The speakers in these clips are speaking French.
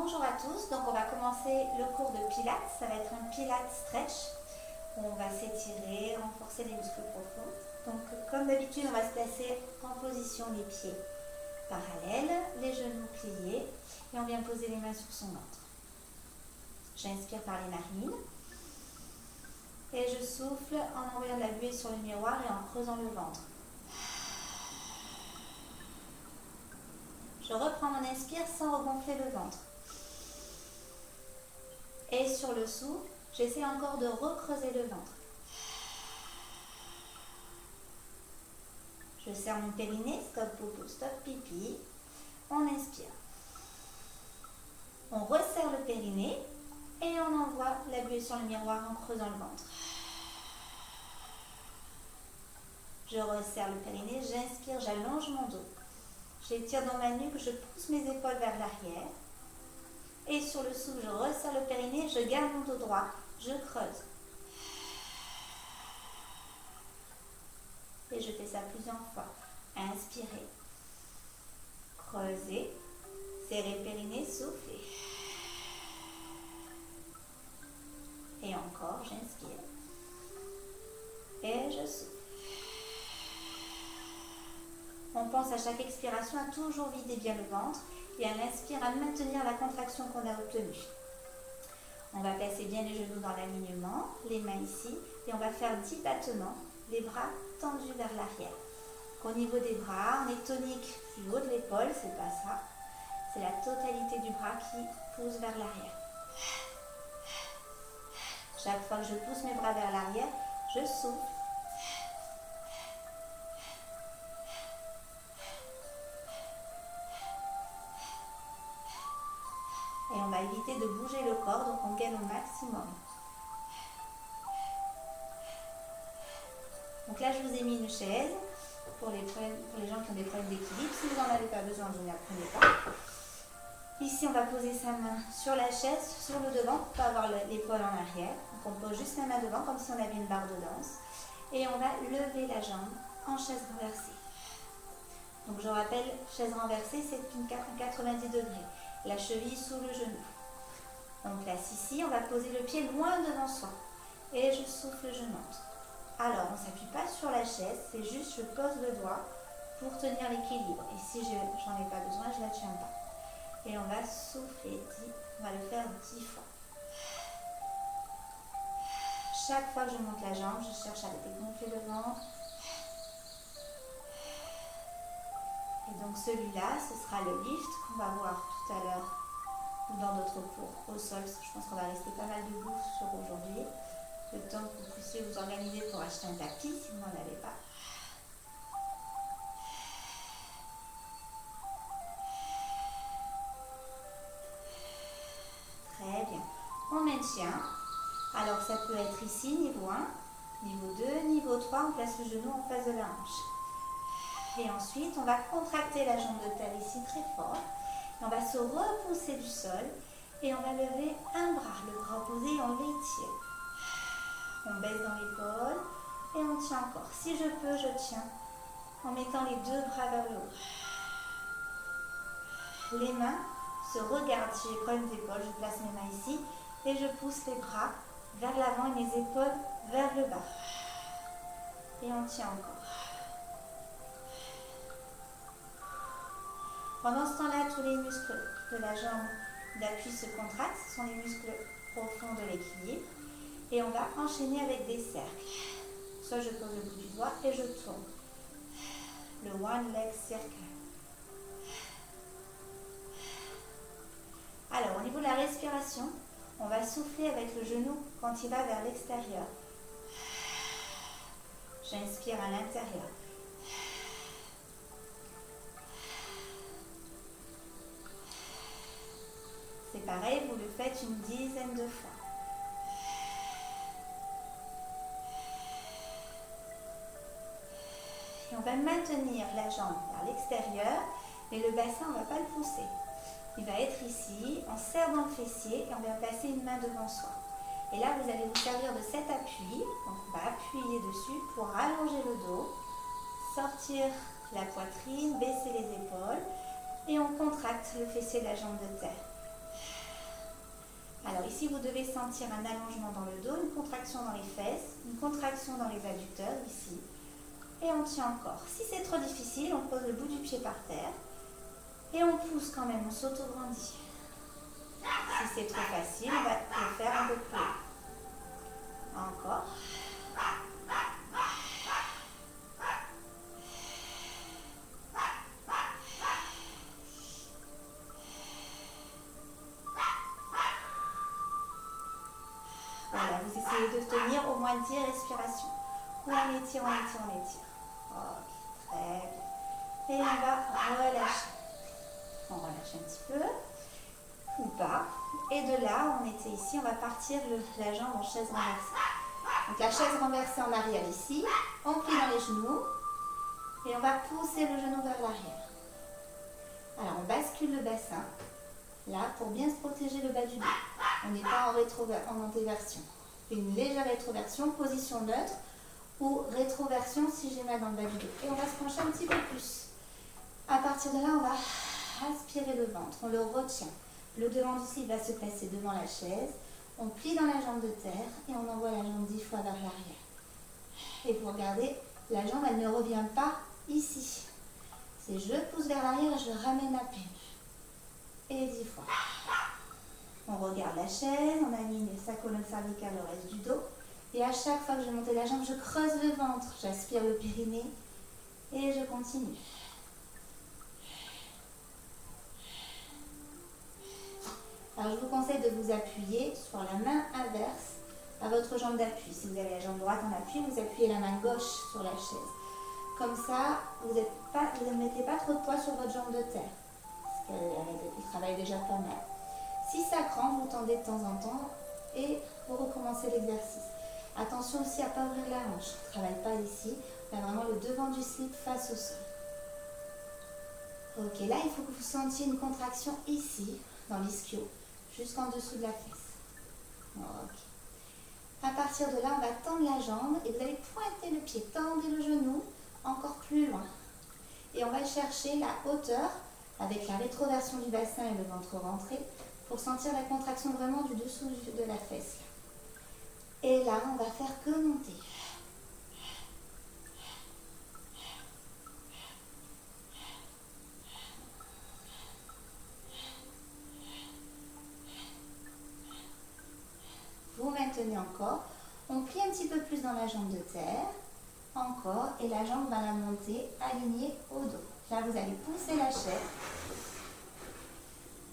Bonjour à tous, donc on va commencer le cours de Pilates, ça va être un Pilates stretch où on va s'étirer, renforcer les muscles profonds. Donc comme d'habitude on va se placer en position les pieds parallèles, les genoux pliés et on vient poser les mains sur son ventre. J'inspire par les narines et je souffle en envoyant de la buée sur le miroir et en creusant le ventre. Je reprends mon inspire sans regonfler le ventre. Et sur le souffle, j'essaie encore de recreuser le ventre. Je serre mon périnée, stop popo, stop pipi. On inspire. On resserre le périnée et on envoie la buée sur le miroir en creusant le ventre. Je resserre le périnée, j'inspire, j'allonge mon dos. J'étire dans ma nuque, je pousse mes épaules vers l'arrière. Et sur le souffle, je resserre le périnée, je garde mon dos droit, je creuse. Et je fais ça plusieurs fois. Inspirez. Creusez. Serrez le périnée, soufflez. Et encore, j'inspire. Et je souffle. On pense à chaque expiration à toujours vider bien le ventre et à l'inspire à maintenir la contraction qu'on a obtenue. On va placer bien les genoux dans l'alignement, les mains ici, et on va faire 10 battements, les bras tendus vers l'arrière. Au niveau des bras, on est tonique du haut de l'épaule, c'est pas ça. C'est la totalité du bras qui pousse vers l'arrière. Chaque fois que je pousse mes bras vers l'arrière, je souffle. Et on va éviter de bouger le corps, donc on gaine au maximum. Donc là, je vous ai mis une chaise pour les gens qui ont des problèmes d'équilibre. Si vous n'en avez pas besoin, vous ne la prenez pas. Ici, on va poser sa main sur la chaise, sur le devant, pour pas avoir l'épaule en arrière. Donc on pose juste la main devant, comme si on avait une barre de danse. Et on va lever la jambe en chaise renversée. Donc je rappelle, chaise renversée, c'est une 90 degrés. La cheville sous le genou. On place ici, on va poser le pied loin devant soi. Et je souffle, je monte. Alors, on ne s'appuie pas sur la chaise, c'est juste je pose le doigt pour tenir l'équilibre. Et si j'en ai pas besoin, je ne la tiens pas. Et on va souffler 10, on va le faire 10 fois. Chaque fois que je monte la jambe, je cherche à dégonfler le ventre. Et donc celui-là, ce sera le lift qu'on va voir tout à l'heure ou dans d'autres cours au sol. Je pense qu'on va rester pas mal debout sur aujourd'hui. Le temps que vous puissiez vous organiser pour acheter un tapis si vous n'en avez pas. Très bien. On maintient. Alors ça peut être ici, niveau 1, niveau 2, niveau 3, on place le genou en face de la hanche. Et ensuite, on va contracter la jambe de terre ici très fort. Et on va se repousser du sol et on va lever un bras, le bras opposé, et on l'étire. On baisse dans l'épaule et on tient encore. Si je peux, je tiens en mettant les deux bras vers le haut. Les mains se regardent. Si j'ai problème d'épaule, je place mes mains ici et je pousse les bras vers l'avant et mes épaules vers le bas. Et on tient encore. Pendant ce temps-là, tous les muscles de la jambe d'appui se contractent. Ce sont les muscles profonds de l'équilibre. Et on va enchaîner avec des cercles. Soit je pose le bout du doigt et je tourne. Le one leg circle. Alors, au niveau de la respiration, on va souffler avec le genou quand il va vers l'extérieur. J'inspire à l'intérieur. C'est pareil, vous le faites une dizaine de fois. Et on va maintenir la jambe vers l'extérieur, mais le bassin, on ne va pas le pousser. Il va être ici, on serre dans le fessier et on va placer une main devant soi. Et là, vous allez vous servir de cet appui. Donc, on va appuyer dessus pour allonger le dos, sortir la poitrine, baisser les épaules et on contracte le fessier de la jambe de terre. Alors ici, vous devez sentir un allongement dans le dos, une contraction dans les fesses, une contraction dans les adducteurs ici. Et on tient encore. Si c'est trop difficile, on pose le bout du pied par terre. Et on pousse quand même, on s'auto-grandit. Si c'est trop facile, on va le faire un peu plus haut. Encore. Voilà, vous essayez de tenir au moins 10 respirations. On étire, on étire, on étire. Ok, très bien. Et on va relâcher. On relâche un petit peu. Ou pas. Et de là, on était ici, on va partir la jambe en chaise renversée. Donc la chaise renversée en arrière ici. On plie dans les genoux. Et on va pousser le genou vers l'arrière. Alors on bascule le bassin. Là, pour bien se protéger le bas du dos. On n'est pas en antéversion. Une légère rétroversion, position neutre. Ou rétroversion si j'ai mal dans le bas du dos. Et on va se pencher un petit peu plus. À partir de là, on va aspirer le ventre. On le retient. Le devant du cible va se placer devant la chaise. On plie dans la jambe de terre et on envoie la jambe 10 fois vers l'arrière. Et vous regardez, la jambe, elle ne revient pas ici. C'est je pousse vers l'arrière et je ramène à peine. Et 10 fois. On regarde la chaise, on aligne sa colonne cervicale au reste du dos. Et à chaque fois que je monte la jambe, je creuse le ventre. J'aspire le périnée et je continue. Alors je vous conseille de vous appuyer sur la main inverse à votre jambe d'appui. Si vous avez la jambe droite en appui, vous appuyez la main gauche sur la chaise. Comme ça, vous ne mettez pas trop de poids sur votre jambe de terre. Parce qu'elle travaille déjà pas mal. Si ça crampe, vous tendez de temps en temps et vous recommencez l'exercice. Attention aussi à ne pas ouvrir la hanche. On ne travaille pas ici. On a vraiment le devant du slip face au sol. Ok, là il faut que vous sentiez une contraction ici, dans l'ischio, jusqu'en dessous de la fesse. Ok. À partir de là, on va tendre la jambe et vous allez pointer le pied, tendez le genou encore plus loin. Et on va chercher la hauteur avec la rétroversion du bassin et le ventre rentré pour sentir la contraction vraiment du dessous de la fesse. Et là, on va faire que monter. Vous maintenez encore. On plie un petit peu plus dans la jambe de terre. Encore. Et la jambe va la monter alignée au dos. Là, vous allez pousser la chaise.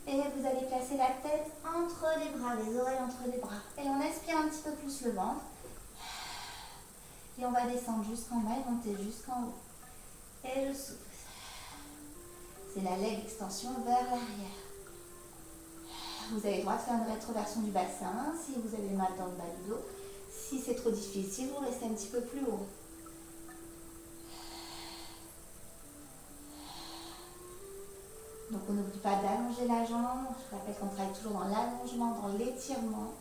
Et vous allez placer la tête entre les bras, les oreilles entre les bras. Et on aspire un petit peu plus le ventre. Et on va descendre jusqu'en bas et monter jusqu'en haut. Et je souffle. C'est la leg extension vers l'arrière. Vous avez le droit de faire une rétroversion du bassin si vous avez mal dans le bas du dos. Si c'est trop difficile, vous restez un petit peu plus haut. Donc on n'oublie pas d'allonger la jambe. Je rappelle qu'on travaille toujours dans l'allongement, dans l'étirement.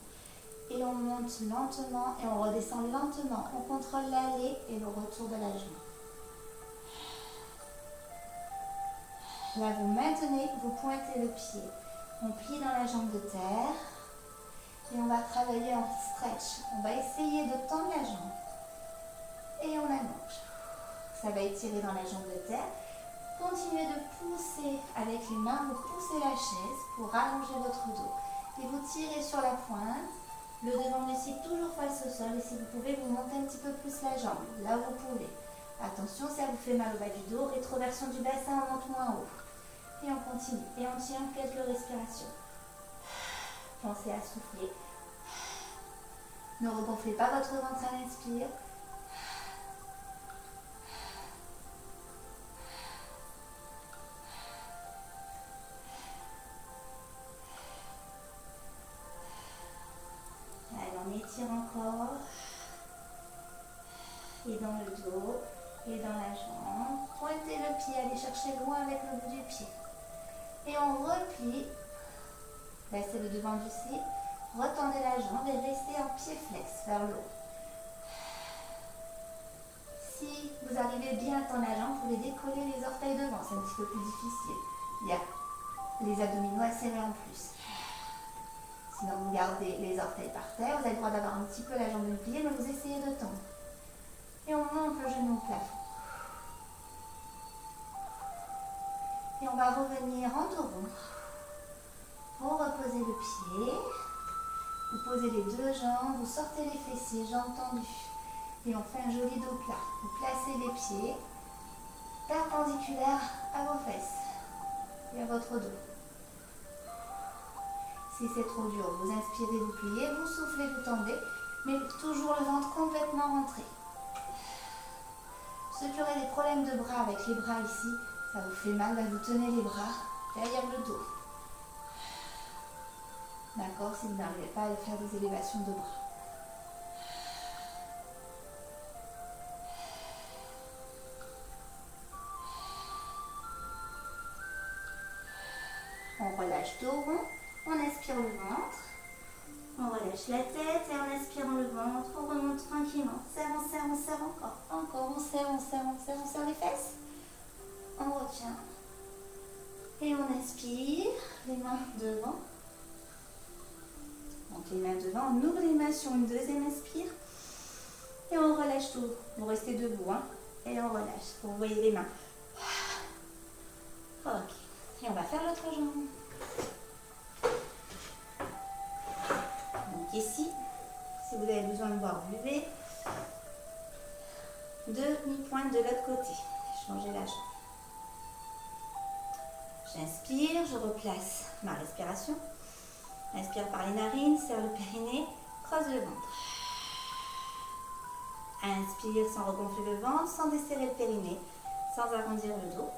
Et on monte lentement et on redescend lentement. On contrôle l'aller et le retour de la jambe. Là, vous maintenez, vous pointez le pied. On plie dans la jambe de terre. Et on va travailler en stretch. On va essayer de tendre la jambe. Et on allonge. Ça va étirer dans la jambe de terre. Continuez de pousser avec les mains. Vous poussez la chaise pour allonger votre dos. Et vous tirez sur la pointe. Le devant du cible toujours face au sol. Et si vous pouvez, vous montez un petit peu plus la jambe. Là où vous pouvez. Attention, ça vous fait mal au bas du dos. Rétroversion du bassin, on monte moins haut. Et on continue. Et on tient quelques respirations. Pensez à souffler. Ne regonflez pas votre ventre à l'inspire. Allez, on étire encore. Et dans le dos. Et dans la jambe. Pointez le pied, allez chercher loin avec le bout du pied. Et on replie. Baissez le devant du cible. Retendez la jambe et restez en pied flex vers le haut. Si vous arrivez bien à tendre la jambe, vous pouvez décoller les orteils devant. C'est un petit peu plus difficile. Il y a les abdominaux à serrer en plus. Sinon, vous gardez les orteils par terre. Vous avez le droit d'avoir un petit peu la jambe pliée, mais vous essayez de tendre. Et on monte le genou au plafond. Et on va revenir en dos rond. Vous reposez le pied. Vous posez les deux jambes. Vous sortez les fessiers, jambes tendues. Et on fait un joli dos plat. Vous placez les pieds perpendiculaires à vos fesses et à votre dos. Si c'est trop dur, vous inspirez, vous pliez, vous soufflez, vous tendez, mais toujours le ventre complètement rentré. Ceux qui auraient des problèmes de bras avec les bras ici, ça vous fait mal, vous tenez les bras derrière le dos. D'accord, si vous n'arrivez pas à faire des élévations de bras. On relâche dos rond, on aspire le ventre, on relâche la tête et en aspirant le ventre, on remonte tranquillement. Serre, on serre, on serre encore. Encore, on serre, on serre, on serre, on serre les fesses. On retient. Et on aspire, les mains devant. Donc les mains devant, on ouvre les mains sur une deuxième inspire. Et on relâche tout. Vous restez debout, hein. Et on relâche. Vous voyez les mains. Ok. Et on va faire l'autre jambe. Donc ici, si vous avez besoin de boire, buvez. Demi-pointe de l'autre côté. Changez la jambe. J'inspire, je replace ma respiration. Inspire par les narines, serre le périnée, creuse le ventre. Inspire sans regonfler le ventre, sans desserrer le périnée, sans arrondir le dos.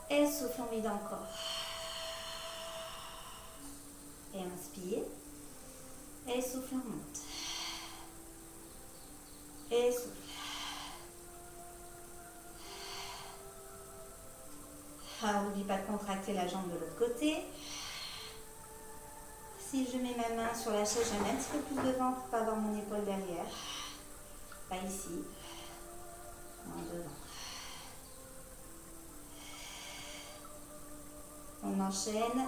Et souffle, on vide encore. Et inspire. Et souffle, on monte. Et souffle. Alors, n'oublie pas de contracter la jambe de l'autre côté. Si je mets ma main sur la chaise, je mets un petit peu plus de ventre pour pas avoir mon épaule derrière. Pas ici. En devant. On enchaîne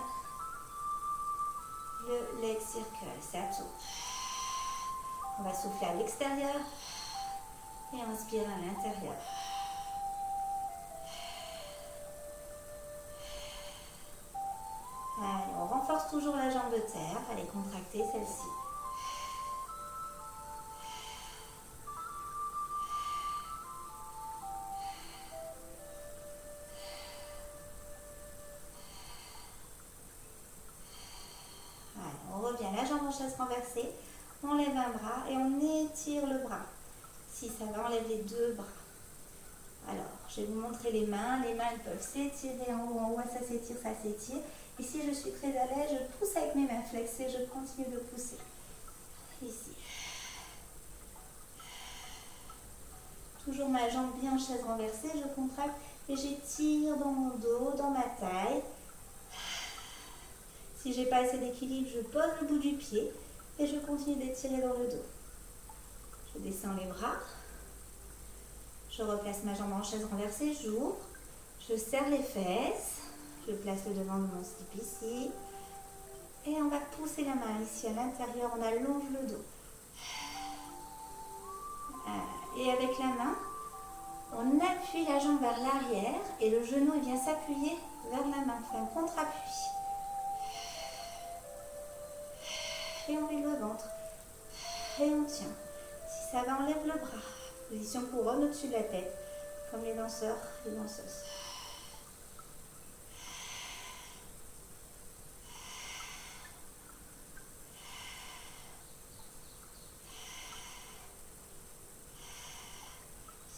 le leg circle, ça tourne. On va souffler à l'extérieur et inspirer à l'intérieur. Allez, on renforce toujours la jambe de terre. Allez, contracter celle-ci. Allez, on revient, la jambe en chaise renversée. On lève un bras et on étire le bras. Si ça va, on lève les deux bras. Alors, je vais vous montrer les mains. Les mains, elles peuvent s'étirer en haut, ça s'étire, ça s'étire. Et si je suis très à l'aise, je pousse avec mes mains flexées, je continue de pousser. Ici. Toujours ma jambe bien en chaise renversée, je contracte et j'étire dans mon dos, dans ma taille. Si j'ai pas assez d'équilibre, je pose le bout du pied et je continue d'étirer dans le dos. Je descends les bras. Je replace ma jambe en chaise renversée, j'ouvre, je serre les fesses, je place le devant de mon slip ici, et on va pousser la main ici à l'intérieur, on allonge le dos. Et avec la main, on appuie la jambe vers l'arrière, et le genou il vient s'appuyer vers la main, on fait un contre-appui. Et on lève le ventre, et on tient. Si ça va, on lève le bras. Position couronne au-dessus de la tête, comme les danseurs et danseuses.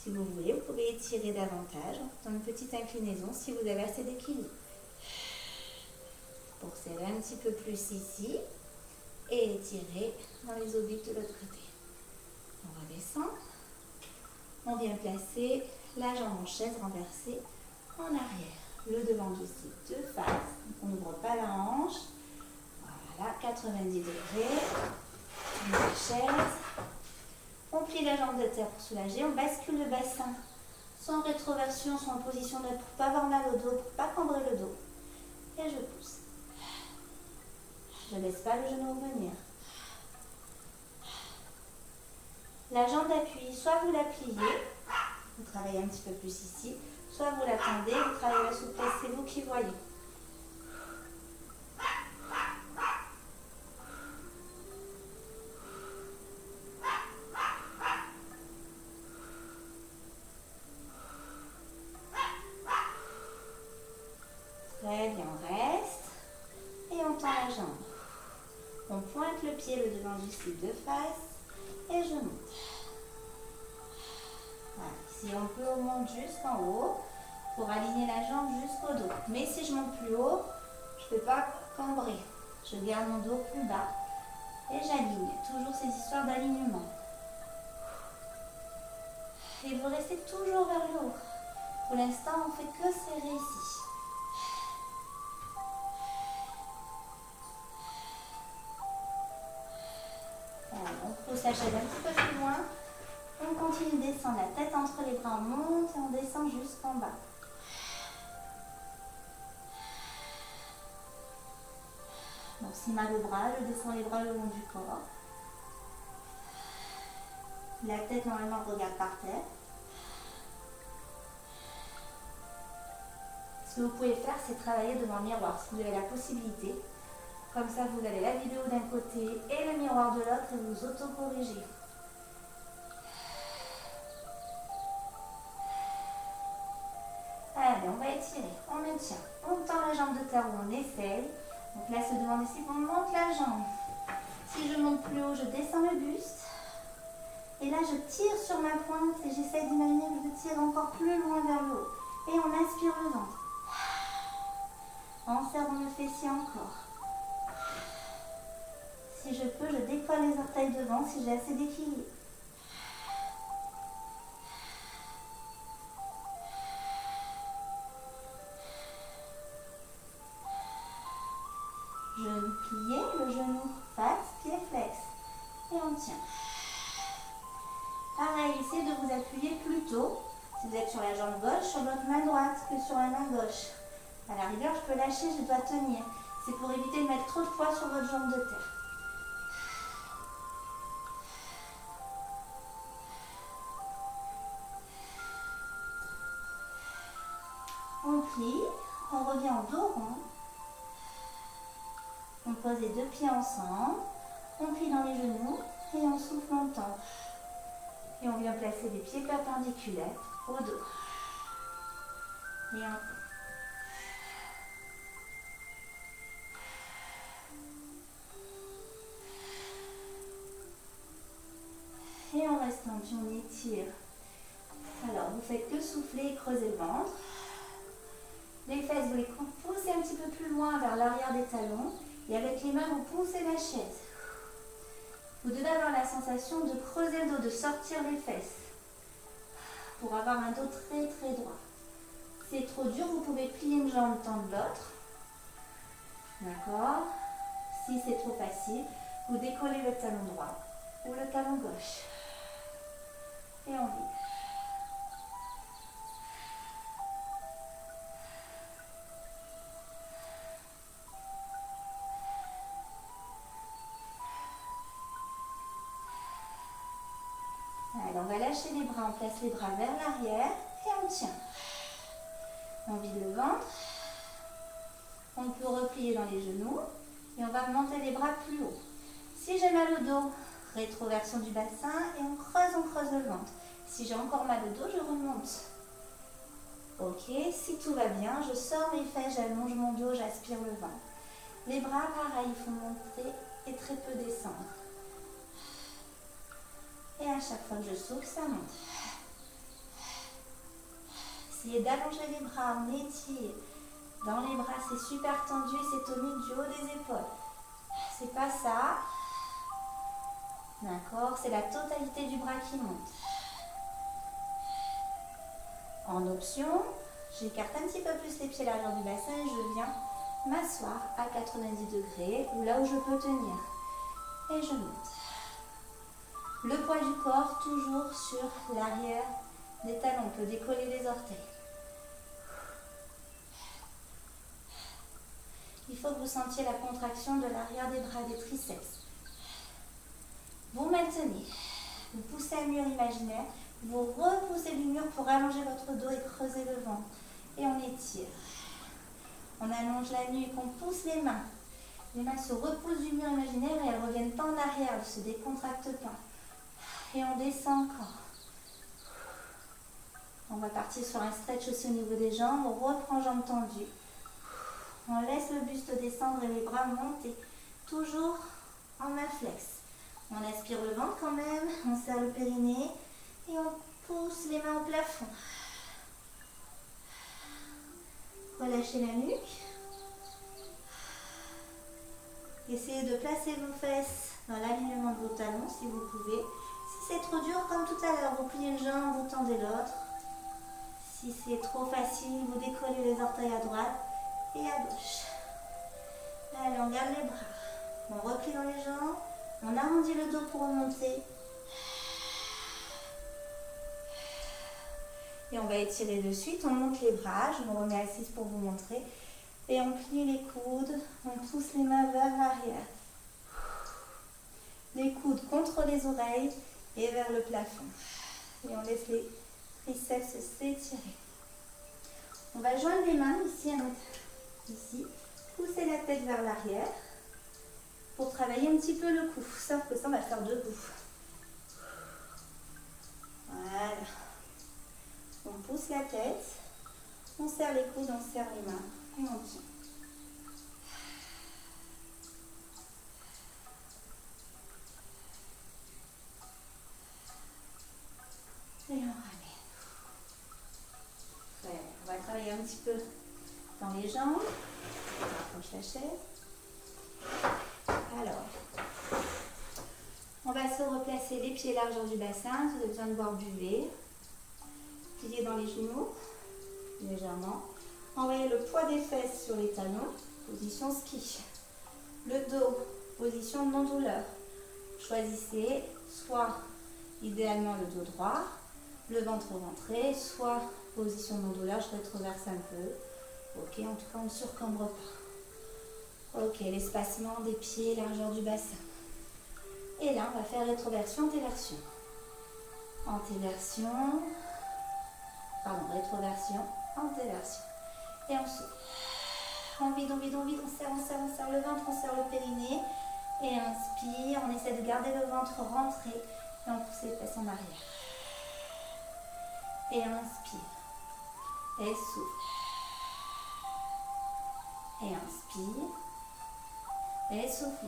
Si vous voulez, vous pouvez étirer davantage en faisant une petite inclinaison si vous avez assez d'équilibre. Pour serrer un petit peu plus ici et étirer dans les obliques de l'autre côté. On redescend. On vient placer la jambe en chaise renversée en arrière. Le devant du slip de face. On n'ouvre pas la hanche. Voilà, 90 degrés. On met la chaise. On plie la jambe de terre pour soulager. On bascule le bassin soit en rétroversion, soit en position neutre pour ne pas avoir mal au dos, pour ne pas cambrer le dos. Et je pousse. Je ne laisse pas le genou revenir. La jambe d'appui, soit vous la pliez, vous travaillez un petit peu plus ici, soit vous la tendez, vous travaillez la souplesse, c'est vous qui voyez. Très bien, on reste et on tend la jambe. On pointe le pied, le devant du slip de face et je monte. Voilà. Si on peut, on monte jusqu'en haut pour aligner la jambe jusqu'au dos. Mais si je monte plus haut, je ne peux pas cambrer. Je garde mon dos plus bas et j'aligne. Toujours ces histoires d'alignement. Et vous restez toujours vers le haut. Pour l'instant, on ne fait que serrer ici. Voilà, on pousse la chaise un petit peu plus loin. On continue de descendre la tête entre les bras, on monte et on descend jusqu'en bas. Donc si mal au bras, je descends les bras le long du corps. La tête normalement regarde par terre. Ce que vous pouvez faire, c'est travailler devant le miroir si vous avez la possibilité. Comme ça, vous avez la vidéo d'un côté et le miroir de l'autre et vous auto-corrigez. Allez, on va étirer, on maintient. On tend la jambe de terre où on essaye. Donc là, se demander si on monte la jambe. Si je monte plus haut, je descends le buste. Et là, je tire sur ma pointe et j'essaie d'imaginer que je tire encore plus loin vers le haut. Et on inspire le ventre. On serre dans le fessier encore. Si je peux, je décolle les orteils devant si j'ai assez d'équilibre. Genou plié, le genou face, pied flex. Et on tient. Pareil, essayez de vous appuyer plutôt, si vous êtes sur la jambe gauche, sur votre main droite que sur la main gauche. À la rigueur, je peux lâcher, je dois tenir. C'est pour éviter de mettre trop de poids sur votre jambe de terre. On plie, on revient en dos rond. On pose les deux pieds ensemble, on plie dans les genoux et on souffle longtemps. Et on vient placer les pieds perpendiculaires au dos. Et on reste tendu, on étire. Alors, vous faites que souffler et creuser le ventre. Les fesses, vous les poussez un petit peu plus loin vers l'arrière des talons. Et avec les mains, vous poussez la chaise. Vous devez avoir la sensation de creuser le dos, de sortir les fesses. Pour avoir un dos très très droit. Si c'est trop dur, vous pouvez plier une jambe, tendre l'autre. D'accord? Si c'est trop facile, vous décollez le talon droit ou le talon gauche. Et on vire. Alors, on va lâcher les bras, on place les bras vers l'arrière et on tient. On vide le ventre. On peut replier dans les genoux et on va remonter les bras plus haut. Si j'ai mal au dos, rétroversion du bassin et on creuse le ventre. Si j'ai encore mal au dos, je remonte. Ok, si tout va bien, je sors mes fesses, j'allonge mon dos, j'aspire le ventre. Les bras, pareil, il faut monter et très peu descendre. Et à chaque fois que je souffle, ça monte. Essayez d'allonger les bras, on étire. Dans les bras, c'est super tendu et c'est tonique du haut des épaules. C'est pas ça. D'accord, c'est la totalité du bras qui monte. En option, j'écarte un petit peu plus les pieds largeur du bassin et je viens m'asseoir à 90 degrés ou là où je peux tenir. Et je monte. Le poids du corps toujours sur l'arrière des talons. On peut décoller les orteils. il faut que vous sentiez la contraction de l'arrière des bras, des triceps. Vous maintenez, vous poussez un mur imaginaire, vous repoussez du mur pour allonger votre dos et creuser le ventre. Et on étire. On allonge la nuque, on pousse les mains. Les mains se repoussent du mur imaginaire et elles ne reviennent pas en arrière, elles ne se décontractent pas. Et on descend encore. On va partir sur un stretch aussi au niveau des jambes. On reprend jambes tendues. On laisse le buste descendre et les bras monter. Toujours en main flex. On aspire le ventre quand même. On serre le périnée. Et on pousse les mains au plafond. Relâchez la nuque. Essayez de placer vos fesses dans l'alignement de vos talons si vous pouvez. Si c'est trop dur, comme tout à l'heure, vous pliez une jambe, vous tendez l'autre. Si c'est trop facile, vous décollez les orteils à droite et à gauche. Allez, on garde les bras. On replie dans les jambes. On arrondit le dos pour remonter. Et on va étirer de suite. On monte les bras. Je me remets assise pour vous montrer. Et on plie les coudes, on pousse les mains vers l'arrière. Les coudes contre les oreilles et vers le plafond. Et on laisse les triceps s'étirer. On va joindre les mains ici, ici. Pousser la tête vers l'arrière pour travailler un petit peu le cou. Sauf que ça, on va faire debout. Voilà. On pousse la tête, on serre les coudes, on serre les mains. Et on tient. Et on ramène. Ouais, on va travailler un petit peu dans les jambes. On rapproche la chaise. Alors, on va se replacer les pieds largeur du bassin. Si vous avez besoin de boire, buvez. Pliez dans les genoux, légèrement. Envoyez le poids des fesses sur les talons, position ski. Le dos, position non-douleur. Choisissez soit idéalement le dos droit, le ventre rentré, soit position non-douleur, je rétroverse un peu. Ok, en tout cas on ne surcombre pas. Ok, l'espacement des pieds, largeur du bassin. Et là on va faire rétroversion, antéversion. Antéversion, pardon, rétroversion, antéversion. Et on souffle. On vide, on vide, on vide, on serre le ventre, on serre le périnée. Et on inspire, on essaie de garder le ventre rentré. Et on pousse les fesses en arrière. Et on inspire. Et souffle. Et inspire. Et souffle.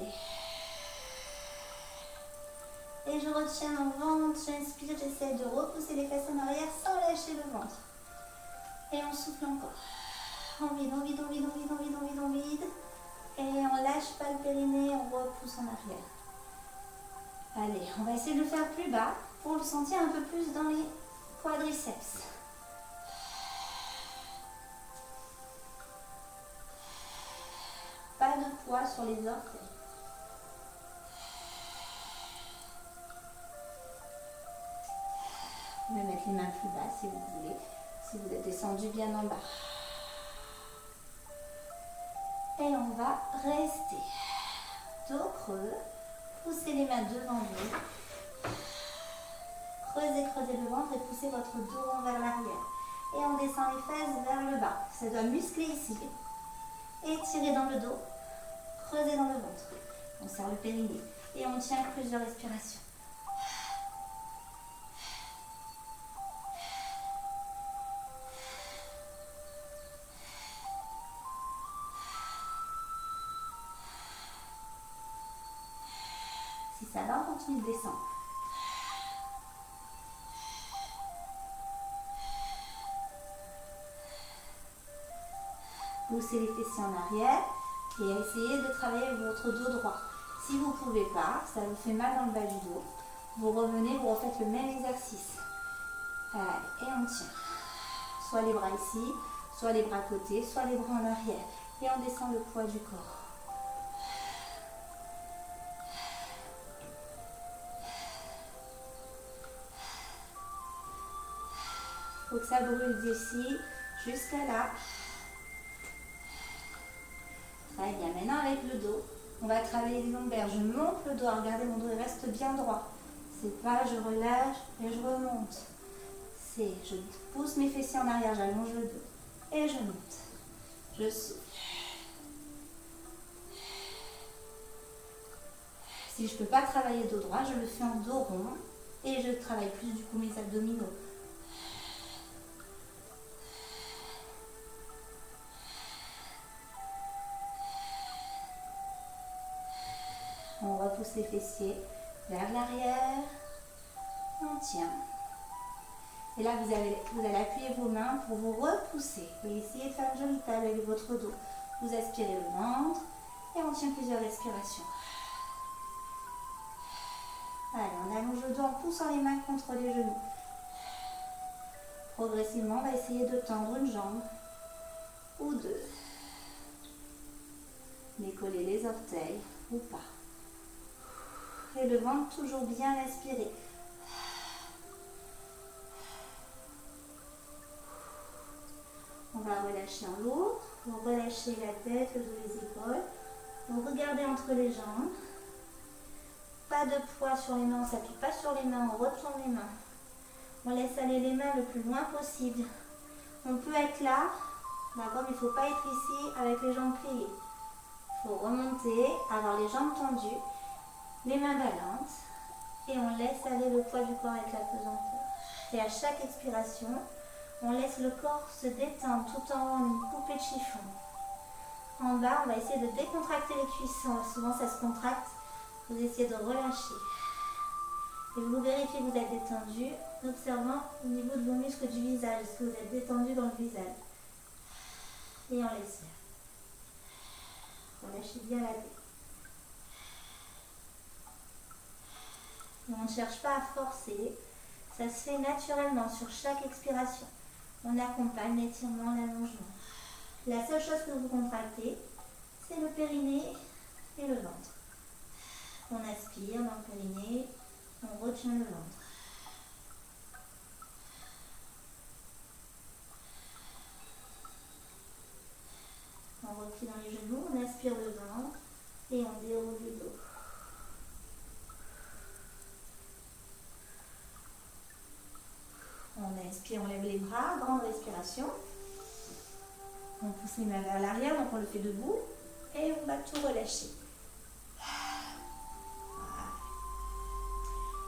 Et je retiens mon ventre, j'inspire, j'essaie de repousser les fesses en arrière sans lâcher le ventre. Et on souffle encore. On vide, on vide, on vide, on vide, on vide, on vide, on vide. Et on lâche pas le périnée, on repousse en arrière. Allez, on va essayer de le faire plus bas pour le sentir un peu plus dans les quadriceps. Pas de poids sur les orteils. Vous pouvez mettre les mains plus bas si vous voulez, si vous êtes descendu bien en bas. Et on va rester. Dos creux. Poussez les mains devant vous. Creusez, creusez le ventre et poussez votre dos rond vers l'arrière. Et on descend les fesses vers le bas. Ça doit muscler ici. Étirez dans le dos. Creusez dans le ventre. On serre le périnée. Et on tient plusieurs respirations. Si ça va, on continue de descendre. Poussez les fessiers en arrière et essayez de travailler avec votre dos droit. Si vous ne pouvez pas, ça vous fait mal dans le bas du dos, vous revenez, vous refaites le même exercice. Allez, et on tient. Soit les bras ici, soit les bras côté, soit les bras en arrière. Et on descend le poids du corps. Il faut que ça brûle d'ici jusqu'à là. Très bien. Maintenant, avec le dos, on va travailler les lombaires. Je monte le dos. Regardez, mon dos il reste bien droit. C'est pas je relâche et je remonte. C'est je pousse mes fessiers en arrière, j'allonge le dos. Et je monte. Je souffle. Si je ne peux pas travailler dos droit, je le fais en dos rond. Et je travaille plus du coup mes abdominaux. On repousse les fessiers vers l'arrière. On tient. Et là, vous allez appuyer vos mains pour vous repousser. Et essayez de faire une jolie taille avec votre dos. Vous aspirez le ventre et on tient plusieurs respirations. Allez, on allonge le dos en poussant les mains contre les genoux. Progressivement, on va essayer de tendre une jambe ou deux. Décoller les orteils ou pas. Et le ventre toujours bien aspiré. On va relâcher en lourd. Vous relâchez la tête, le dos, les épaules. Vous regardez entre les jambes. Pas de poids sur les mains, on ne s'appuie pas sur les mains, on retourne les mains. On laisse aller les mains le plus loin possible. On peut être là, d'accord, mais il ne faut pas être ici avec les jambes pliées. Il faut remonter, avoir les jambes tendues, les mains ballantes. Et on laisse aller le poids du corps avec la pesanteur. Et à chaque expiration, on laisse le corps se détendre tout en haut en une poupée de chiffon. En bas, on va essayer de décontracter les cuisses. Souvent, ça se contracte. Vous essayez de relâcher. Et vous vérifiez que vous êtes détendu en observant au niveau de vos muscles du visage. Est-ce que vous êtes détendu dans le visage? Et on laisse faire. Relâchez bien la tête. On ne cherche pas à forcer. Ça se fait naturellement sur chaque expiration. On accompagne l'étirement, l'allongement. La seule chose que vous contractez, c'est le périnée et le ventre. On aspire dans le périnée, on retient le ventre. On replie dans les genoux, on aspire le ventre et on déroule le dos. On inspire, on lève les bras, grande respiration. On pousse les mains vers l'arrière, donc on le fait debout et on va tout relâcher.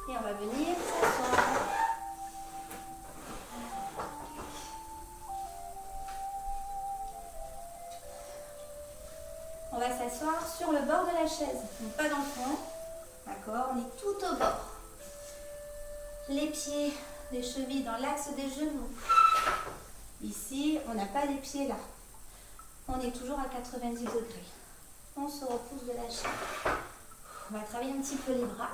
Et on va venir s'asseoir. On va s'asseoir sur le bord de la chaise, donc pas dans le fond. D'accord, on est tout au bord. Les pieds, les chevilles dans l'axe des genoux. Ici, on n'a pas les pieds là. On est toujours à 90 degrés. On se repousse de la chaise. On va travailler un petit peu les bras.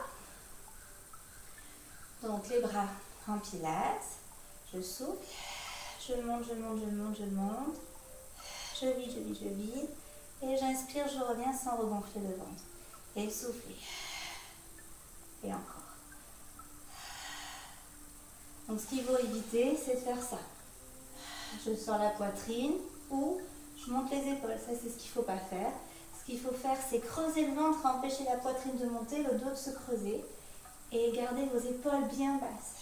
Donc les bras en pilates, je souffle, je monte, je monte, je monte, je monte, je vide, je vide, je vide, et j'inspire, je reviens sans regonfler le ventre, et souffler, et encore. Donc ce qu'il faut éviter, c'est de faire ça. Je sors la poitrine ou je monte les épaules, ça c'est ce qu'il ne faut pas faire. Ce qu'il faut faire, c'est creuser le ventre, empêcher la poitrine de monter, le dos de se creuser. Et gardez vos épaules bien basses.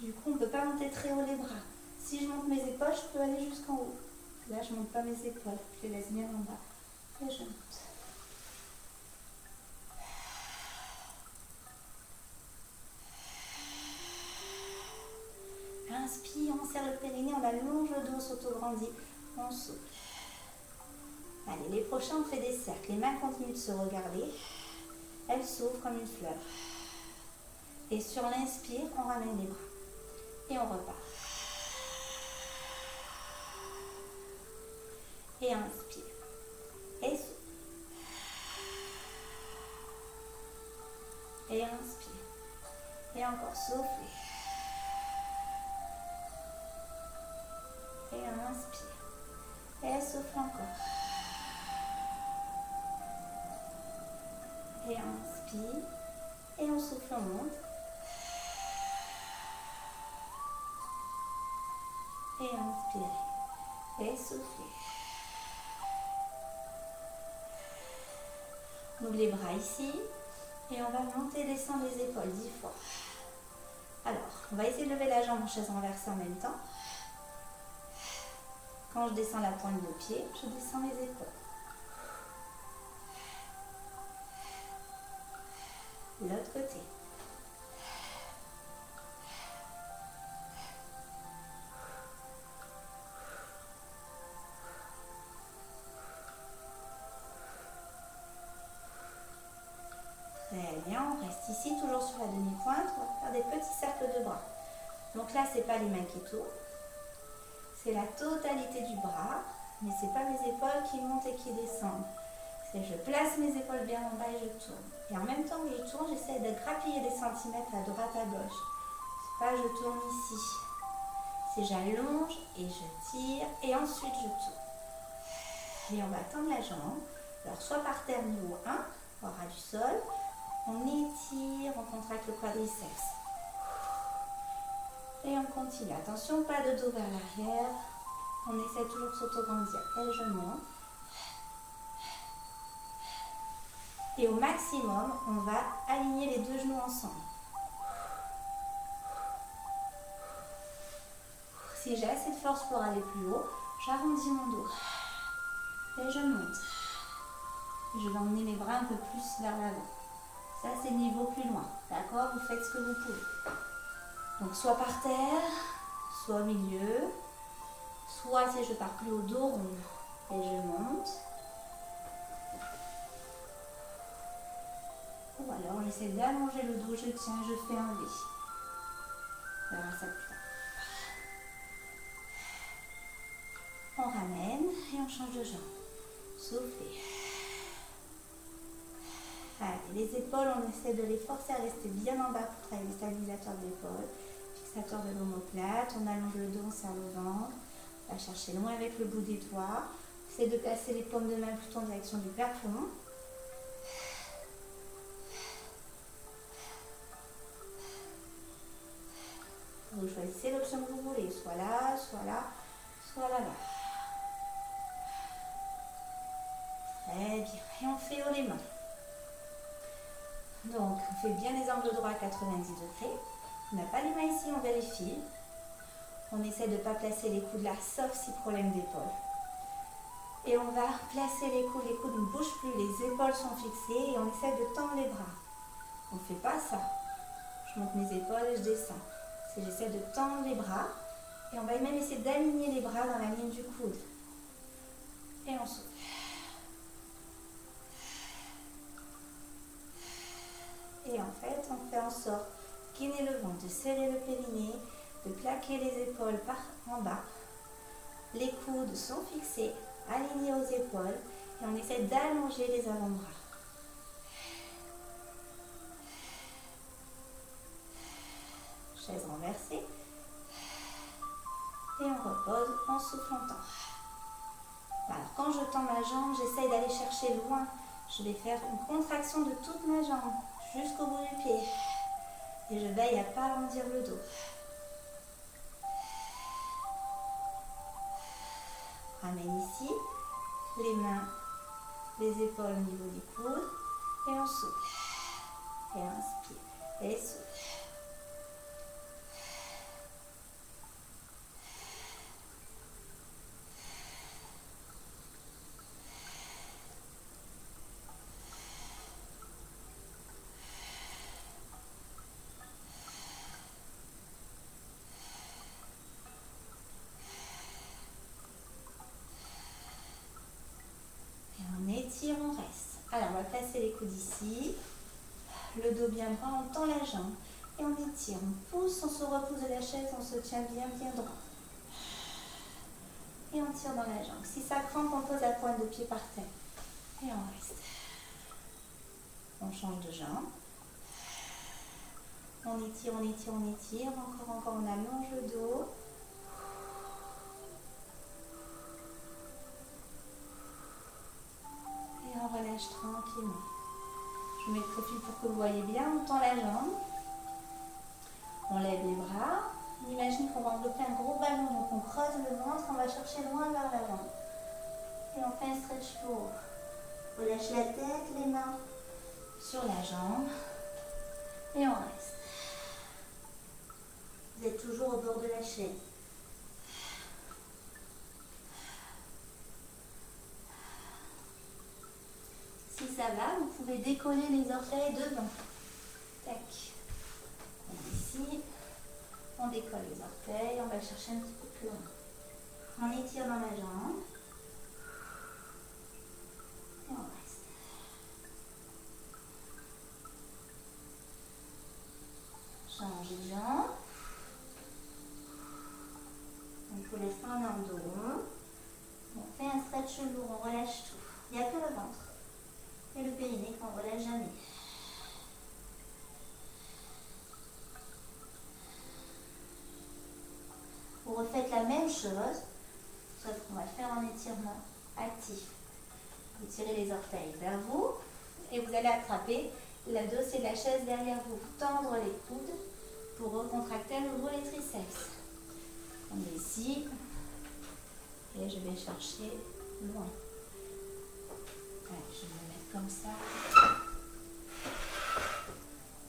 Du coup, on ne peut pas monter très haut les bras. Si je monte mes épaules, je peux aller jusqu'en haut. Là, je ne monte pas mes épaules. Je les laisse bien en bas. Et je monte. Inspire, on serre le périnée, on allonge le dos, on s'auto-grandit. On souffle. Allez, les prochains, on fait des cercles. Les mains continuent de se regarder. Elle s'ouvre comme une fleur. Et sur l'inspire, on ramène les bras. Et on repart. Et inspire. Et souffle. Et inspire. Et encore souffle. Et inspire. Et souffle encore. Et inspire. Et on souffle, on monte. Et inspire. Et souffle. On ouvre les bras ici. Et on va monter et descendre les épaules 10 fois. Alors, on va essayer de lever la jambe en chaise renversée en même temps. Quand je descends la pointe de pied, je descends les épaules. L'autre côté. Très bien, on reste ici, toujours sur la demi-pointe. On va faire des petits cercles de bras. Donc là, ce n'est pas les mains qui tournent. C'est la totalité du bras, mais ce n'est pas mes épaules qui montent et qui descendent. C'est je place mes épaules bien en bas et je tourne. Et en même temps que je tourne, j'essaie de grappiller des centimètres à droite, à gauche. C'est pas je tourne ici. C'est j'allonge et je tire et ensuite je tourne. Et on va tendre la jambe. Alors soit par terre niveau 1, au ras du sol. On étire, on contracte le quadriceps. Et on continue. Attention, pas de dos vers l'arrière. On essaie toujours de s'auto-grandir. Et je monte. Et au maximum, on va aligner les deux genoux ensemble. Si j'ai assez de force pour aller plus haut, j'arrondis mon dos. Et je monte. Je vais emmener mes bras un peu plus vers l'avant. Ça, c'est niveau plus loin. D'accord? Vous faites ce que vous pouvez. Donc, soit par terre, soit au milieu, soit si je pars plus au dos rond et je monte. Ou alors, j'essaie d'allonger le dos, je tiens, je fais un V. On verra ça plus tard. On ramène et on change de jambe. Soufflez. Allez, les épaules, on essaie de les forcer à rester bien en bas pour travailler les stabilisateurs de l'épaule. Fixateur de l'omoplate, on allonge le dos, on serre le ventre. On va chercher loin avec le bout des doigts. On essaie de placer les paumes de main plutôt en direction du plafond. Vous choisissez l'option que vous voulez, soit là, soit là, soit là-bas. Très bien. Et on fait haut les mains. Donc, on fait bien les angles droits à 90 degrés. On n'a pas les mains ici, on vérifie. On essaie de ne pas placer les coudes là, sauf si problème d'épaule. Et on va placer les coudes ne bougent plus, les épaules sont fixées et on essaie de tendre les bras. On ne fait pas ça. Je monte mes épaules et je descends. C'est j'essaie de tendre les bras et on va même essayer d'aligner les bras dans la ligne du coude. Et on souffle. Et en fait, on fait en sorte, gainer le ventre, de serrer le périnée, de plaquer les épaules par en bas. Les coudes sont fixés, alignés aux épaules et on essaie d'allonger les avant-bras. Chaise renversée. Et on repose en soufflant. Alors quand je tends ma jambe, j'essaie d'aller chercher loin. Je vais faire une contraction de toute ma jambe jusqu'au bout du pied. Et je veille à ne pas arrondir le dos. Ramène ici, les mains, les épaules au niveau des coudes. Et on souffle. Et inspire. Et souffle. Étire, on reste. Alors, on va placer les coudes ici. Le dos bien droit, on tend la jambe. Et on étire, on pousse, on se repousse de la chaise, on se tient bien droit. Et on tire dans la jambe. Si ça crampe, on pose la pointe de pied par terre. Et on reste. On change de jambe. On étire, on étire, on étire. Encore, on allonge le dos. Et on relâche tranquillement. Je mets le profil pour que vous voyez bien. On tend la jambe. On lève les bras. On imagine qu'on va envelopper un gros ballon. Donc on creuse le ventre. On va chercher loin vers l'avant. Et on fait un stretch lourd. Relâche lâche la tête, les mains sur la jambe. Et on reste. Vous êtes toujours au bord de la chaise. Si ça va, vous pouvez décoller les orteils devant. Tac. Donc ici, on décolle les orteils, on va chercher un petit peu plus loin. On étire dans la jambe. Et on reste. Change de jambe. Donc pour l'instant, on est en dos rond. On fait un stretch lourd, on relâche tout. Il n'y a que le ventre et le périnée qu'on ne relâche jamais. Vous refaites la même chose, sauf qu'on va faire un étirement actif. Vous tirez les orteils vers vous et vous allez attraper le dossier de la chaise derrière vous. Tendre les coudes pour recontracter à nouveau les triceps. On est ici et je vais chercher loin. Allez, je vais me mettre comme ça.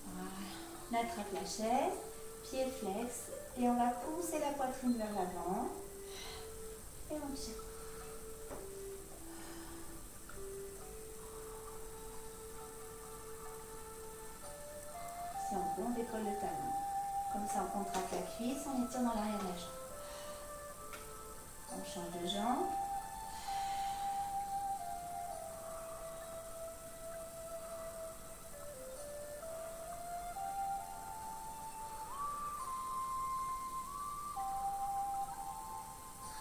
Voilà. On attrape la chaise, pied flex et on va pousser la poitrine vers l'avant et on tient. Si on peut, on décolle le talon. Comme ça, on contracte la cuisse, on étire dans l'arrière de la jambe. On change de jambe.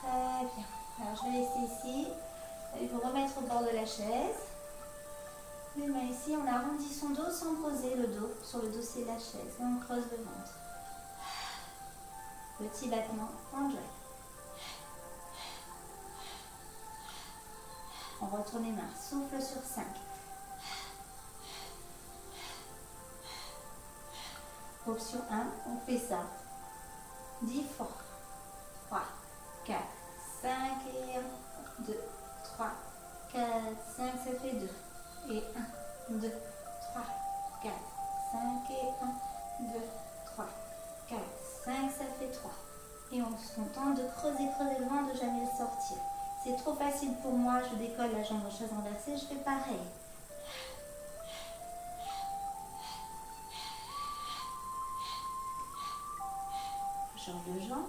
Très bien. Alors, je vais laisser ici. Allez vous remettre au bord de la chaise. Les mains ici, on arrondit son dos sans poser le dos sur le dossier de la chaise. Et on creuse le ventre. Petit battement, enjoy. On retourne les mains, souffle sur 5. Option 1, on fait ça 10 fois. 3, 4, 5 et 1, 2, 3, 4, 5, ça fait 2. Et 1, 2, 3, 4, 5 et 1, 2, 3, 4, 5, ça fait 3. Et on se contente de creuser le ventre, de jamais le sortir. C'est trop facile pour moi, je décolle la jambe en chaise renversée, je fais pareil. Je change de jambe.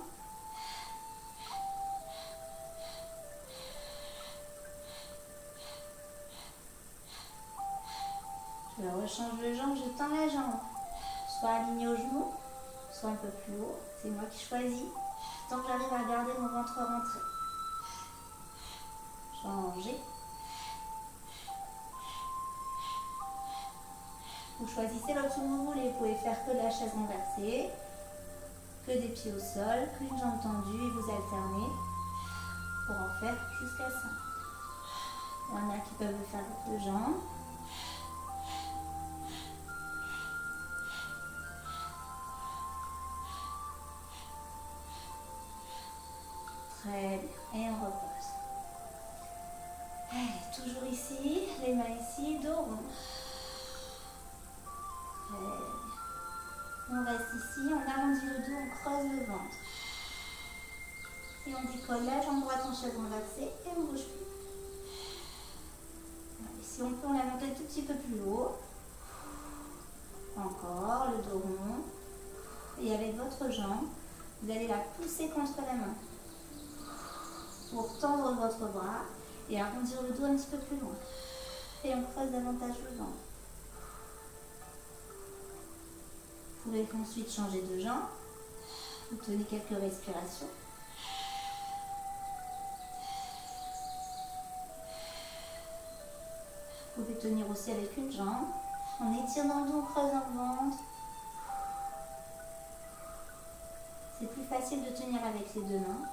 Je rechange de jambe, je tends la jambe. Soit alignée au genou, soit un peu plus haut. C'est moi qui choisis. Tant que j'arrive à garder mon ventre rentré. Changer. Vous choisissez l'option que vous voulez. Vous pouvez faire que de la chaise renversée, que des pieds au sol, qu'une jambe tendue et vous alternez pour en faire jusqu'à 5. Il y en a qui peuvent le faire avec 2 jambes. Très bien. Et on repose. Allez, toujours ici, les mains ici, dos rond. Très bien. On reste ici, on arrondit le dos, on creuse le ventre. Et on décolle la jambe droite en chaise renversée et on bouge plus. Allez, si on peut, on la monte un tout petit peu plus haut. Encore, le dos rond. Et avec votre jambe, vous allez la pousser contre la main pour tendre votre bras et arrondir le dos un petit peu plus loin. Et on creuse davantage le ventre. Vous pouvez ensuite changer de jambe. Vous tenez quelques respirations. Vous pouvez tenir aussi avec une jambe. On étire dans le dos, on creuse dans le ventre. C'est plus facile de tenir avec les 2 mains.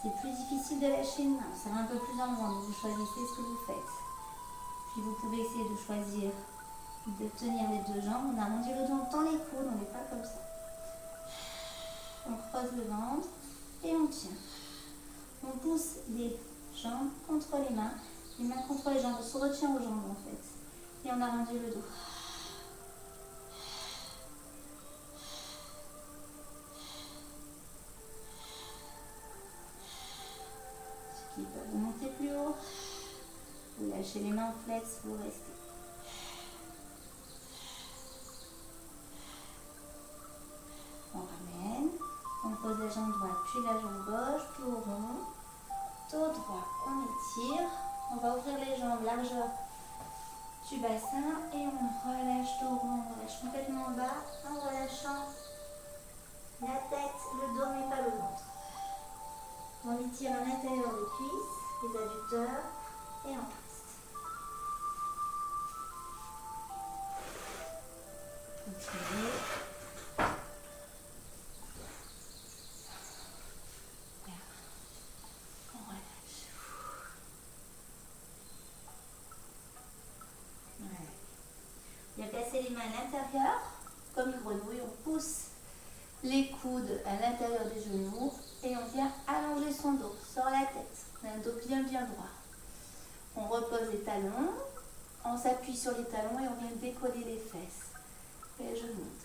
C'est plus difficile de lâcher une main. Ça va un peu plus dans le ventre. Vous choisissez ce que vous faites. Puis vous pouvez essayer de choisir de tenir les 2 jambes. On arrondit le dos, on tend les coudes, on n'est pas comme ça. On creuse le ventre et on tient. On pousse les jambes contre les mains Les mains contre les jambes, on se retient aux jambes en fait. Et on arrondit le dos. Ceux qui peuvent monter plus haut, vous lâchez les mains en flex, vous restez. On ramène, on pose la jambe droite, puis la jambe gauche, dos rond, dos droit, on étire, on va ouvrir les jambes, largeur du bassin et on relâche dos rond, on relâche complètement en bas en relâchant la tête, le dos mais pas le ventre. On étire à l'intérieur des cuisses, les adducteurs et on reste. Continuez. On relâche. Ouais. Bien placer les mains à l'intérieur, comme une grenouille, on pousse les coudes à l'intérieur des genoux et on vient allonger son dos sur la tête. On a un dos bien droit. On repose les talons, on s'appuie sur les talons et on vient décoller les fesses. Et je monte.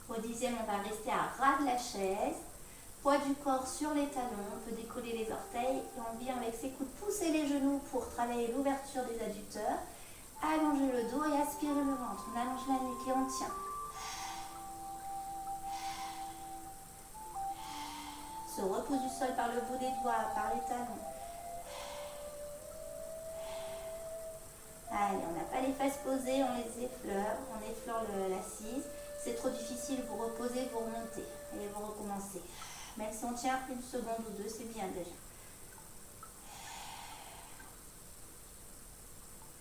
Au 10e, on va rester à ras de la chaise. Poids du corps sur les talons, on peut décoller les orteils et on vient avec ses coudes pousser les genoux pour travailler l'ouverture des adducteurs, allonger le dos et aspirer le ventre. On allonge la nuque et on tient. Se repose du sol par le bout des doigts, par les talons. Allez, on n'a pas les fesses posées, on les effleure, on effleure l'assise. C'est trop difficile, vous reposez, vous remontez et vous recommencez. Même si on tient une seconde ou deux, c'est bien déjà.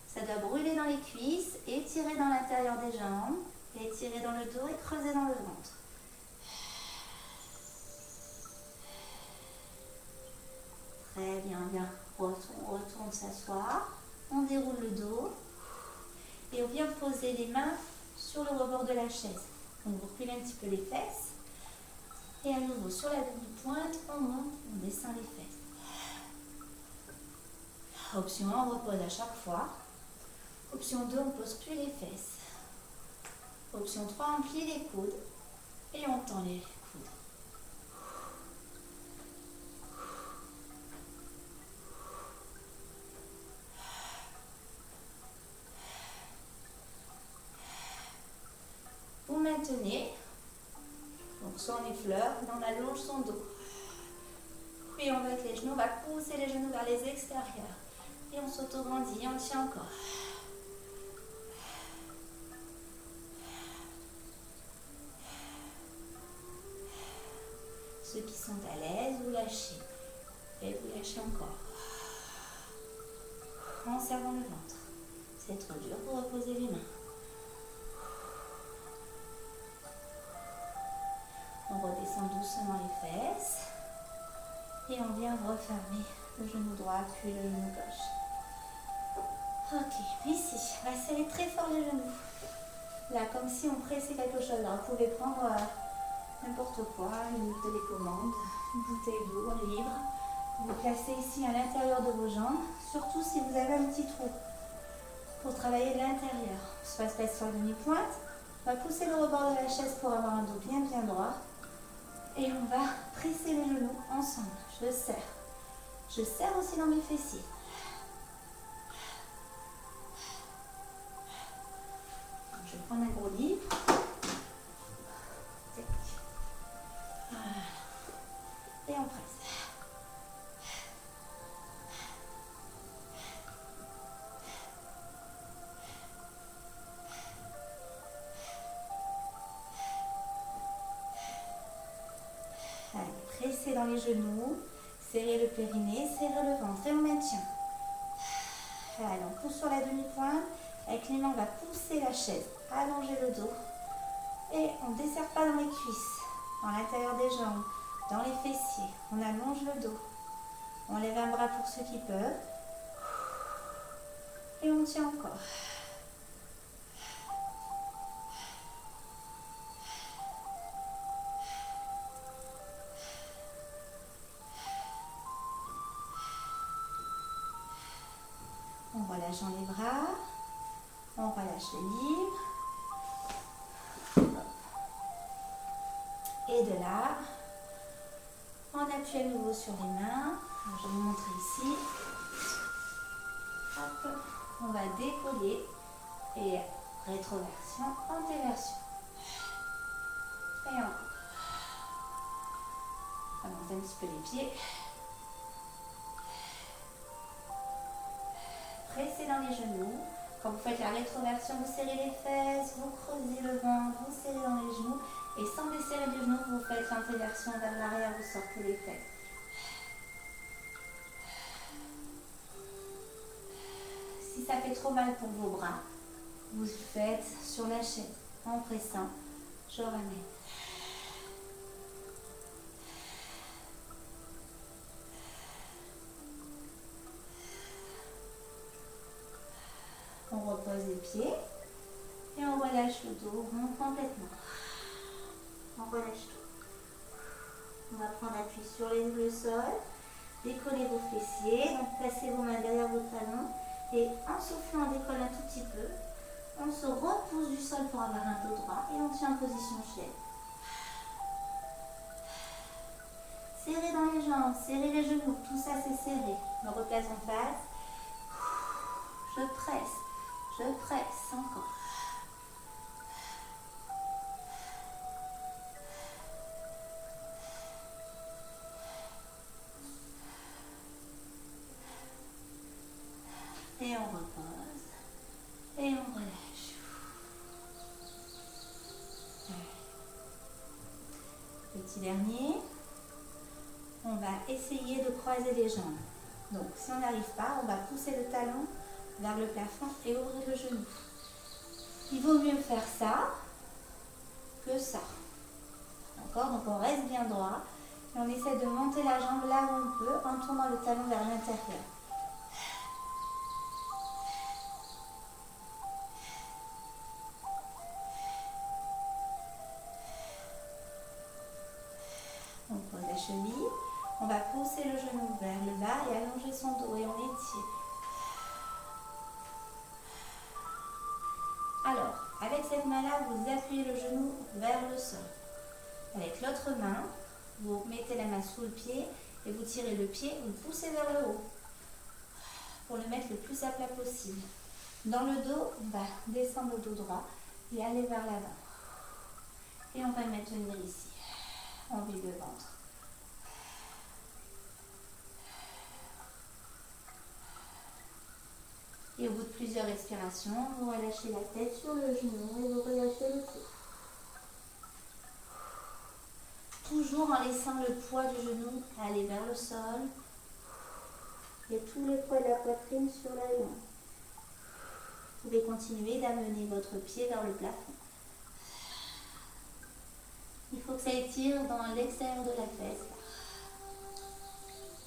Ça doit brûler dans les cuisses, étirer dans l'intérieur des jambes, étirer dans le dos et creuser dans le ventre. Très bien, bien. On retourne s'asseoir, on déroule le dos et on vient poser les mains sur le rebord de la chaise. Donc vous reculez un petit peu les fesses. Et à nouveau, sur la demi-pointe, on monte, on descend les fesses. Option 1, on repose à chaque fois. Option 2, on ne pose plus les fesses. Option 3, on plie les coudes et on tend les coudes. Vous maintenez. Donc soit on effleure, on allonge son dos. Puis on va avec les genoux, on va pousser les genoux vers les extérieurs. Et on s'auto-grandit, on tient encore. Ceux qui sont à l'aise, vous lâchez. Et vous lâchez encore. En serrant le ventre. C'est trop dur, vous reposez les mains. On redescend doucement les fesses. Et on vient refermer le genou droit puis le genou gauche. Ok, ici, on va serrer très fort les genoux. Là, comme si on pressait quelque chose. Alors, vous pouvez prendre n'importe quoi, une télécommande, une bouteille d'eau, un livre. Vous placez ici à l'intérieur de vos jambes, surtout si vous avez un petit trou, pour travailler de l'intérieur. On va se mettre sur la demi-pointe. On va pousser le rebord de la chaise pour avoir un dos bien droit. Et on va presser les genoux ensemble. Je serre. Je serre aussi dans mes fessiers. Je vais prendre un gros livre. Voilà. Et on presse. Allez, pressez dans les genoux. Serrez le périnée, serrez le ventre et on maintient. Allez, on pousse sur la demi-pointe. Avec les mains, on va pousser la chaise, allonger le dos. Et on ne desserre pas dans les cuisses, dans l'intérieur des jambes, dans les fessiers. On allonge le dos. On lève un bras pour ceux qui peuvent. Et on tient encore. relâche dans les bras. On relâche le livre. Et de là, on appuie à nouveau sur les mains. Alors, je vais vous montrer ici. Hop. On va décoller et rétroversion, antéversion. Et encore. On avance un petit peu les pieds. Pressez dans les genoux. Quand vous faites la rétroversion, vous serrez les fesses, vous creusez le ventre, vous serrez dans les genoux. Et sans desserrer les genoux, vous faites l'antéversion vers l'arrière, vous sortez les fesses. Si ça fait trop mal pour vos bras, vous faites sur la chaise en pressant. Je ramène. On repose les pieds et on relâche le dos rond complètement. On relâche tout. On va prendre appui sur le sol. Décollez vos fessiers. Donc placez vos mains derrière vos talons. Et en soufflant, on décolle un tout petit peu. On se repousse du sol pour avoir un dos droit. Et on tient en position chaise. Serrez dans les jambes, serrez les genoux. Tout ça, c'est serré. On replace en face. Je presse encore. Et on repose. Et on relâche. Petit dernier. On va essayer de croiser les jambes. Donc, si on n'arrive pas, on va pousser le talon vers le plafond et ouvrir le genou. Il vaut mieux faire ça que ça. D'accord? Donc, on reste bien droit et on essaie de monter la jambe là où on peut en tournant le talon vers l'intérieur. On pose la cheville. On va pousser le genou vers le bas et allonger son dos et on étire. Alors, avec cette main-là, vous appuyez le genou vers le sol. Avec l'autre main, vous mettez la main sous le pied et vous tirez le pied, vous poussez vers le haut pour le mettre le plus à plat possible. Dans le dos, on va descendre le dos droit et aller vers l'avant. Et on va maintenir ici. On vide le ventre. Et au bout de plusieurs respirations, vous relâchez la tête sur le genou et vous relâchez le cou. Toujours en laissant le poids du genou aller vers le sol et tout le poids de la poitrine sur la jambe. Vous pouvez continuer d'amener votre pied vers le plafond. Il faut que ça étire dans l'extérieur de la fesse.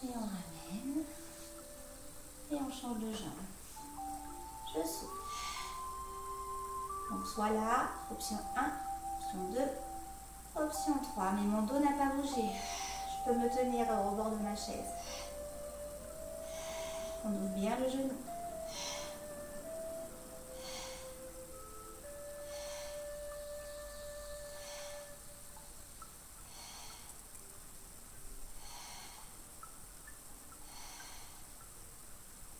Et on ramène. Et on change de jambe. Je souffle. Donc soit là, option 1, option 2, option 3. Mais mon dos n'a pas bougé. Je peux me tenir au bord de ma chaise. On ouvre bien le genou.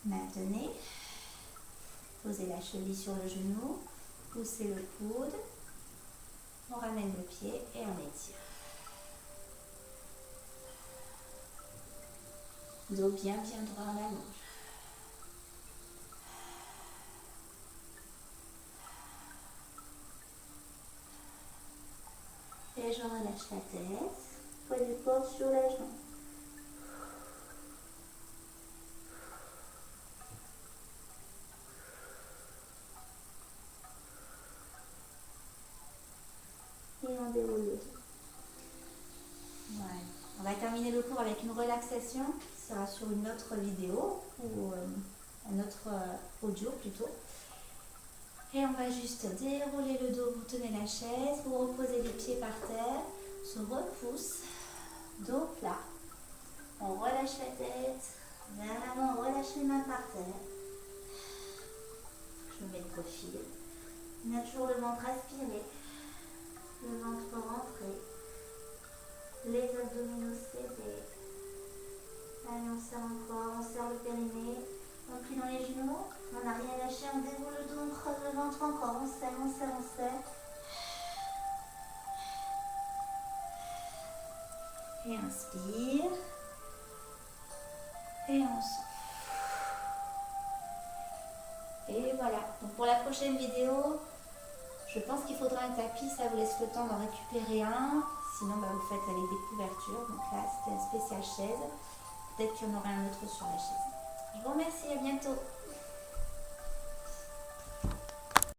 Maintenez. Posez la cheville sur le genou. Poussez le coude. On ramène le pied et on étire. Dos bien droit en allonge. Et je relâche la tête. Poids du corps sur la jambe. Et on déroule le dos. Voilà. On va terminer le cours avec une relaxation qui sera sur une autre vidéo ou un autre audio plutôt. Et on va juste dérouler le dos, vous tenez la chaise, vous reposez les pieds par terre, se repousse, dos plat. On relâche la tête, vers l'avant, on relâche les mains par terre. Je me mets de profil. On a toujours le ventre aspiré, le ventre rentré, les abdominaux serrés. Allez, on serre encore, on serre le périnée, on plie dans les genoux, on n'a rien lâché, on déroule le dos, on creuse le ventre encore, on serre, on serre, on serre. Et inspire. Et on souffle. Et voilà. Donc pour la prochaine vidéo, je pense qu'il faudra un tapis, ça vous laisse le temps d'en récupérer un. Sinon, vous faites avec des couvertures. Donc là, c'était un spécial chaise. Peut-être qu'il y en aura un autre sur la chaise. Je vous remercie, à bientôt.